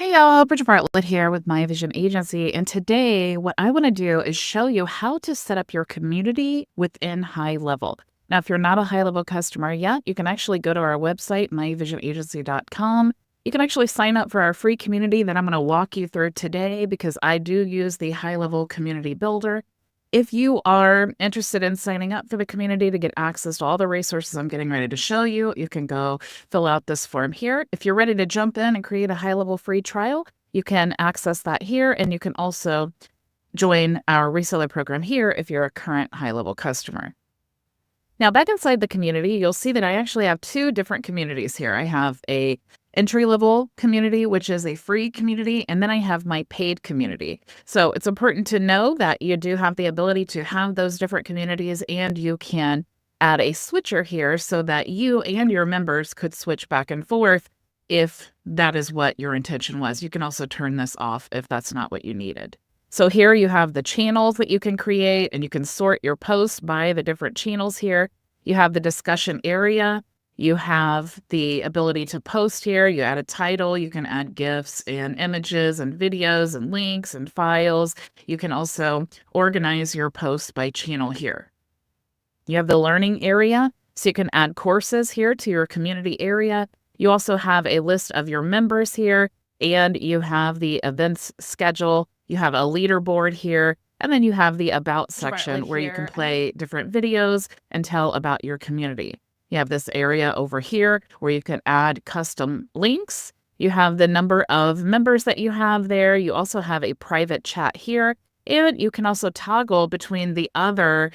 Hey y'all, Bridget Bartlett here with My Vision Agency. And today, what I want to do is show you how to set up your community within HighLevel. Now, if you're not a HighLevel customer yet, you can actually go to our website, myvisionagency.com. You can actually sign up for our free community that I'm going to walk you through today because I do use the HighLevel Community Builder. If you are interested in signing up for the community to get access to all the resources I'm getting ready to show you, you can go fill out this form here. If you're ready to jump in and create a HighLevel free trial, you can access that here, and you can also join our reseller program here if you're a current HighLevel customer. Now, back inside the community, you'll see that I actually have two different communities here. I have a entry-level community, which is a free community, and then I have my paid community. So it's important to know that you do have the ability to have those different communities, and you can add a switcher here so that you and your members could switch back and forth if that is what your intention was. You can also turn this off if that's not what you needed. So here you have the channels that you can create, and you can sort your posts by the different channels here. You have the discussion area. You have the ability to post here. You add a title. You can add GIFs and images and videos and links and files. You can also organize your posts by channel here. You have the learning area, so you can add courses here to your community area. You also have a list of your members here, and you have the events schedule. You have a leaderboard here, and then you have the About section where you can play different videos and tell about your community. You have this area over here where you can add custom links. You have the number of members that you have there. You also have a private chat here, and you can also toggle between the other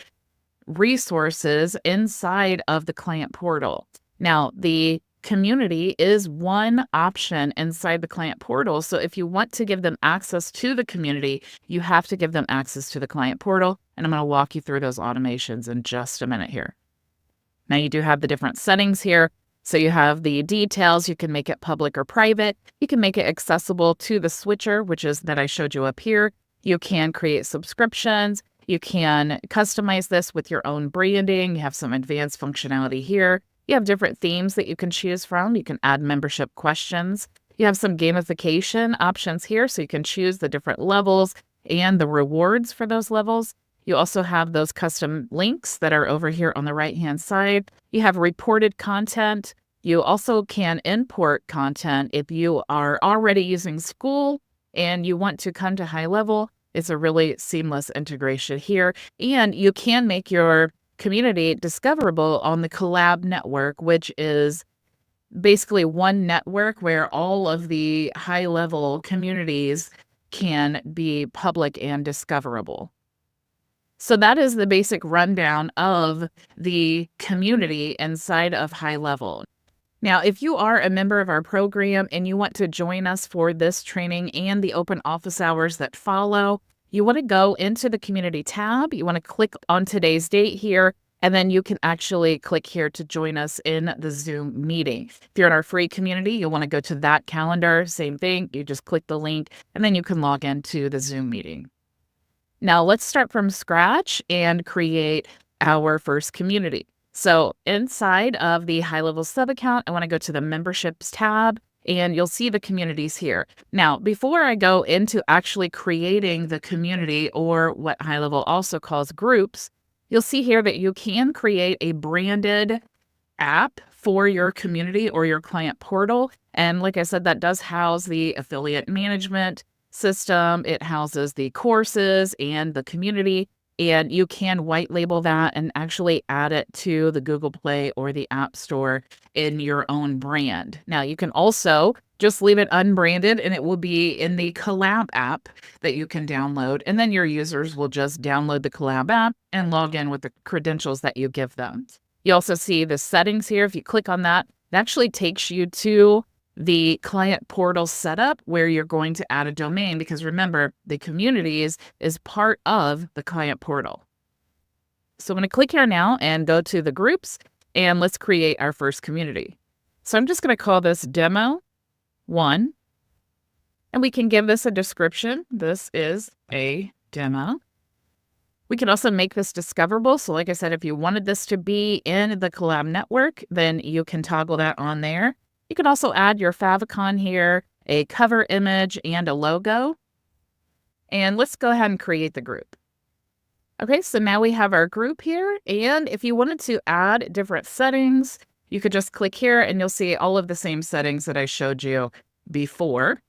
resources inside of the client portal. Now, the community is one option inside the client portal. So if you want to give them access to the community, you have to give them access to the client portal. And I'm going to walk you through those automations in just a minute here. Now you do have the different settings here. So you have the details. You can make it public or private. You can make it accessible to the switcher, which is that I showed you up here. You can create subscriptions. You can customize this with your own branding. You have some advanced functionality here. You have different themes that you can choose from. You can add membership questions. You have some gamification options here, so you can choose the different levels and the rewards for those levels. You also have those custom links that are over here on the right-hand side. You have reported content. You also can import content if you are already using School and you want to come to HighLevel. It's a really seamless integration here. And you can make your community discoverable on the Collab network, which is basically one network where all of the HighLevel communities can be public and discoverable. So that is the basic rundown of the community inside of HighLevel. Now, if you are a member of our program and you want to join us for this training and the open office hours that follow, you want to go into the community tab. You want to click on today's date here, and then you can actually click here to join us in the Zoom meeting. If you're in our free community, you'll want to go to that calendar. Same thing. You just click the link, and then you can log into the Zoom meeting. Now, let's start from scratch and create our first community. So inside of the HighLevel sub-account, I want to go to the Memberships tab, and you'll see the communities here. Now, before I go into actually creating the community, or what HighLevel also calls groups, you'll see here that you can create a branded app for your community or your client portal. And like I said, that does house the affiliate management system. It houses the courses and the community, and you can white label that and actually add it to the Google Play or the App Store in your own brand. Now, you can also just leave it unbranded, and it will be in the Collab app that you can download, and then your users will just download the Collab app and log in with the credentials that you give them. You also see the settings here. If you click on that, it actually takes you to the client portal setup where you're going to add a domain, because remember, the communities is part of the client portal. So I'm going to click here now and go to the groups, and let's create our first community. So I'm just going to call this Demo 1, and we can give this a description. This is a demo. We can also make this discoverable. So like I said, if you wanted this to be in the Collab network, then you can toggle that on there. You can also add your favicon here, a cover image, and a logo. And let's go ahead and create the group. Okay, so now we have our group here. And if you wanted to add different settings, you could just click here and you'll see all of the same settings that I showed you before.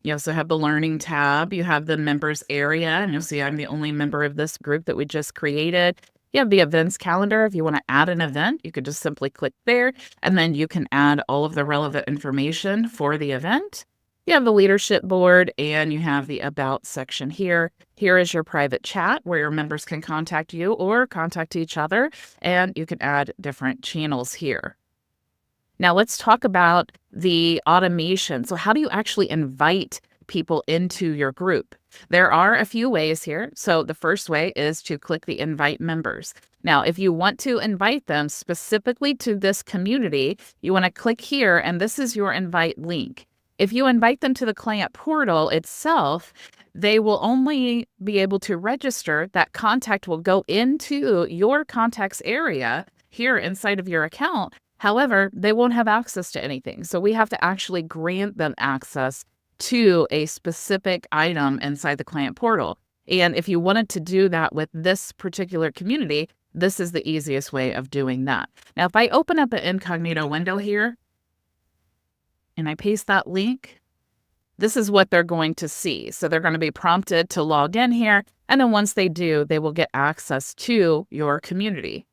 You also have the learning tab. You have the members area, and you'll see I'm the only member of this group that we just created. You have the events calendar. If you want to add an event, you could just simply click there, and then you can add all of the relevant information for the event. You have the leadership board, and you have the about section here. Here is your private chat where your members can contact you or contact each other, and you can add different channels here. Now let's talk about the automation. So how do you actually invite people into your group? There are a few ways here. So the first way is to click the invite members. Now, if you want to invite them specifically to this community, you want to click here, and this is your invite link. If you invite them to the client portal itself, they will only be able to register. That contact will go into your contacts area here inside of your account. However, they won't have access to anything. So we have to actually grant them access to a specific item inside the client portal. And if you wanted to do that with this particular community, this is the easiest way of doing that. Now, if I open up an incognito window here and I paste that link, this is what they're going to see. So they're going to be prompted to log in here. And then once they do, they will get access to your community.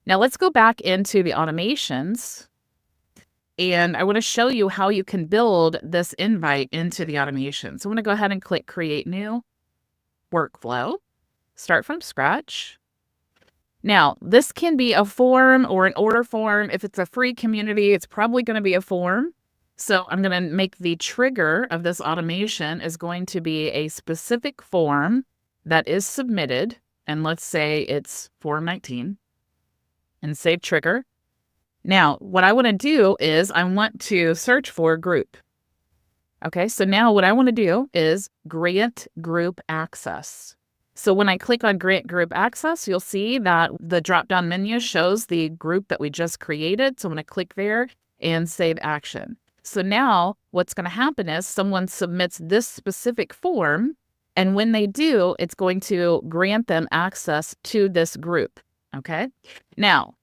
Now let's go back into the automations, and I want to show you how you can build this invite into the automation. So I'm going to go ahead and click Create New, Workflow, Start from Scratch. Now, this can be a form or an order form. If it's a free community, it's probably going to be a form. So I'm going to make the trigger of this automation is going to be a specific form that is submitted, and let's say it's Form 19. And save trigger. Now, what I want to do is I want to search for group. Okay, so now what I want to do is grant group access. So when I click on grant group access, you'll see that the drop-down menu shows the group that we just created. So I'm going to click there and save action. So now what's going to happen is someone submits this specific form, and when they do, it's going to grant them access to this group. Okay. Now,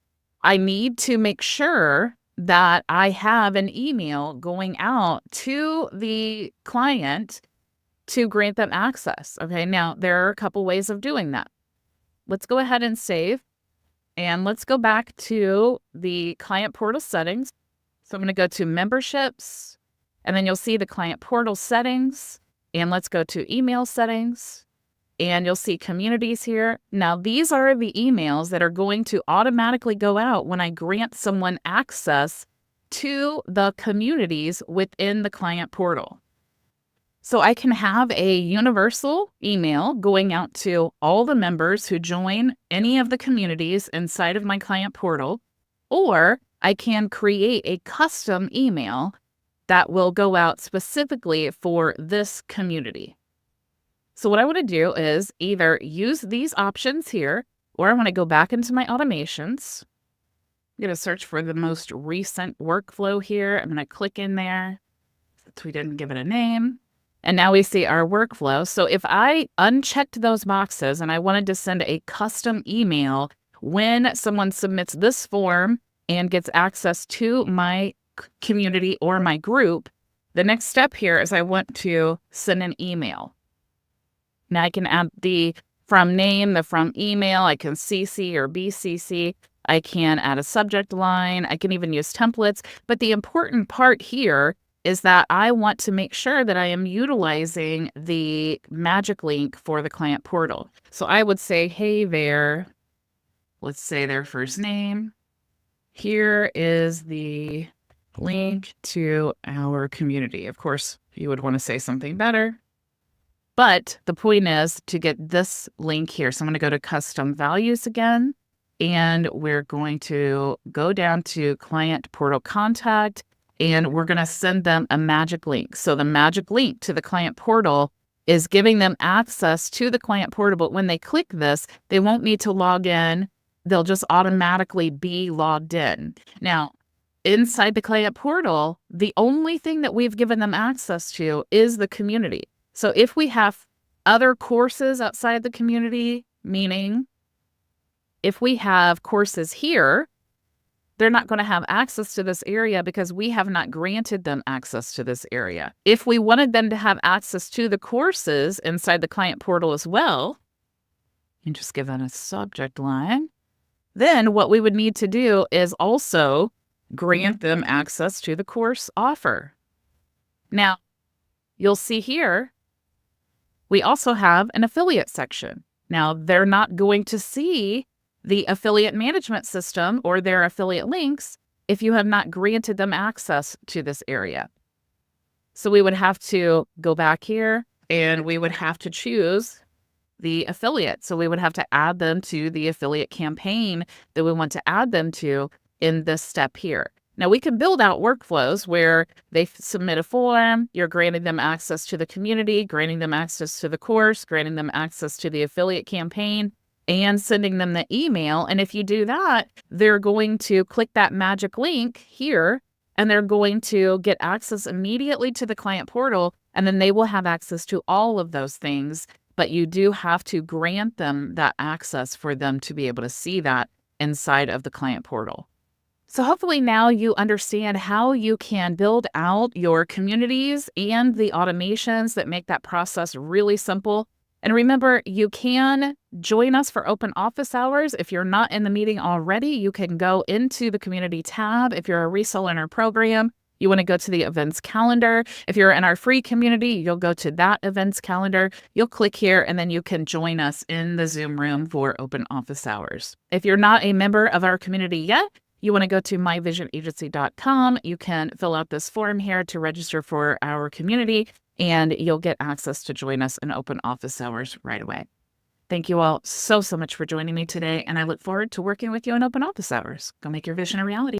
I need to make sure that I have an email going out to the client to grant them access. Okay. Now, there are a couple ways of doing that. Let's go ahead and save. And let's go back to the client portal settings. So I'm going to go to memberships, and then you'll see the client portal settings. And let's go to email settings. And you'll see communities here. Now, these are the emails that are going to automatically go out when I grant someone access to the communities within the client portal. So I can have a universal email going out to all the members who join any of the communities inside of my client portal, or I can create a custom email that will go out specifically for this community. So what I want to do is either use these options here, or I want to go back into my automations. I'm going to search for the most recent workflow here. I'm going to click in there since we didn't give it a name. And now we see our workflow. So if I unchecked those boxes and I wanted to send a custom email when someone submits this form and gets access to my community or my group, the next step here is I want to send an email. Now I can add the from name, the from email. I can CC or BCC. I can add a subject line. I can even use templates. But the important part here is that I want to make sure that I am utilizing the magic link for the client portal. So I would say, hey there, let's say their first name. Here is the link to our community. Of course, you would want to say something better. But the point is to get this link here. So I'm going to go to custom values again, and we're going to go down to client portal contact, and we're going to send them a magic link. So the magic link to the client portal is giving them access to the client portal. But when they click this, they won't need to log in. They'll just automatically be logged in. Now, inside the client portal, the only thing that we've given them access to is the community. So if we have other courses outside the community, meaning if we have courses here, they're not going to have access to this area because we have not granted them access to this area. If we wanted them to have access to the courses inside the client portal as well, and just give that a subject line, then what we would need to do is also grant them access to the course offer. Now, you'll see here, we also have an affiliate section. Now, they're not going to see the affiliate management system or their affiliate links if you have not granted them access to this area. So we would have to go back here and we would have to choose the affiliate. So we would have to add them to the affiliate campaign that we want to add them to in this step here. Now we can build out workflows where they submit a form, you're granting them access to the community, granting them access to the course, granting them access to the affiliate campaign, and sending them the email. And if you do that, they're going to click that magic link here, and they're going to get access immediately to the client portal, and then they will have access to all of those things. But you do have to grant them that access for them to be able to see that inside of the client portal. So hopefully now you understand how you can build out your communities and the automations that make that process really simple. And remember, you can join us for open office hours. If you're not in the meeting already, you can go into the community tab. If you're a reseller in our program, you want to go to the events calendar. If you're in our free community, you'll go to that events calendar. You'll click here and then you can join us in the Zoom room for open office hours. If you're not a member of our community yet, you want to go to myvisionagency.com. You can fill out this form here to register for our community, and you'll get access to join us in open office hours right away. Thank you all so much for joining me today, and I look forward to working with you in open office hours. Go make your vision a reality.